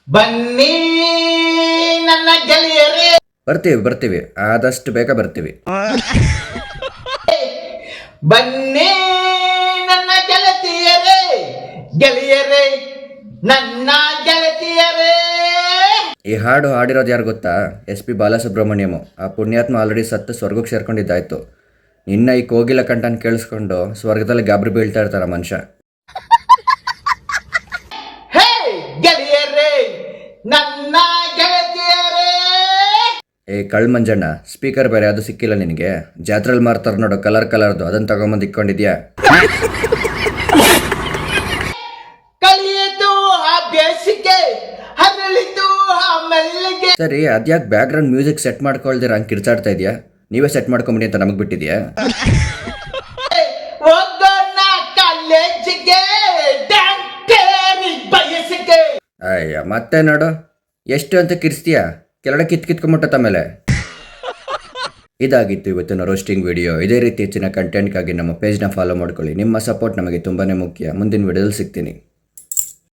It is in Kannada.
ಬನ್ನಿ ನನ್ನ ಗೆಳೆಯರೇ, ಬರ್ತೀವಿ ಆದಷ್ಟು ಬೇಗ ಬರ್ತೀವಿ. ಬನ್ನಿ ನನ್ನ ಗೆಳತಿಯರೇ, ಗೆಳೆಯರೇ, ನನ್ನ ಗೆಳತಿಯರೇ. ಈ ಹಾಡು ಹಾಡಿರೋದು ಯಾರು ಗೊತ್ತಾ? SP ಬಾಲಸುಬ್ರಹ್ಮಣ್ಯಂ. ಆ ಪುಣ್ಯಾತ್ಮ ಆಲ್ರೆಡಿ ಸತ್ತು ಸ್ವರ್ಗಕ್ಕೆ ಸೇರ್ಕೊಂಡಿದ್ದಾಯ್ತು. ನಿನ್ನ ಈ ಕೋಗಿಲ ಕಂಠನ ಕೇಳಿಸ್ಕೊಂಡು ಸ್ವರ್ಗದಲ್ಲಿ ಗಾಬರಿ ಬೀಳ್ತಾ ಇರ್ತಾರ ಮನುಷ್ಯ. ಹೇ ಗೆಳೆಯರೇ, ನನ್ನ ಗೆಳತಿಯರೇ. ಕಳ್ ಮಂಜಣ್ಣ, ಸ್ಪೀಕರ್ ಬೇರೆ ಅದು ಸಿಕ್ಕಿಲ್ಲ ನಿನಗೆ? ಜಾತ್ರೆಯಲ್ಲಿ ಮಾರ್ತಾರ ನೋಡು ಕಲರ್ದು, ಅದನ್ನ ತಗೊಂಬಂದು ಇಕ್ಕೊಂಡಿದ್ಯಾ? ಕಲಿಯಿತು ಆ ಬೇಸಿಗೆ, ಹರಳಿತು ಆ ಮೆಲ್ಲಿಗೆ. ಸರಿ, ಅದ್ಯಾಕೆ ಬ್ಯಾಕ್ ಗ್ರೌಂಡ್ ಮ್ಯೂಸಿಕ್ ಸೆಟ್ ಮಾಡ್ಕೊಳ್ದಿರ ಹಂಗೆ ಕಿರ್ಚಾಡ್ತಾ ಇದೆಯಾ? ನೀವೇ ಸೆಟ್ ಮಾಡ್ಕೊಂಬಿಡಿ ಅಂತ ನಮಗೆ ಬಿಟ್ಟಿದ್ಯಾ? ಹೋಗೋಣ ಕಾಲೇಜಿಗೆ, ಡಾಕ್ಟರಿ ಬಯಸಿಗೆ. ಅಯ್ಯ ಮತ್ತೆ ನೋಡು ಎಷ್ಟು ಅಂತ ಕಿರ್ಸ್ತೀಯಾ? ಕೆಳಗಡೆ ಕಿತ್ಕೊಂಬಿಟ್ಟ ಮೇಲೆ. ಇದಾಗಿತ್ತು ಇವತ್ತಿನ ರೋಸ್ಟಿಂಗ್ ವಿಡಿಯೋ. ಇದೇ ರೀತಿ ಹೆಚ್ಚಿನ ಕಂಟೆಂಟ್ಗಾಗಿ ನಮ್ಮ ಪೇಜ್ನ ಫಾಲೋ ಮಾಡ್ಕೊಳ್ಳಿ. ನಿಮ್ಮ ಸಪೋರ್ಟ್ ನಮಗೆ ತುಂಬಾ ಮುಖ್ಯ. ಮುಂದಿನ ವಿಡಿಯೋದಲ್ಲಿ ಸಿಗ್ತೀನಿ.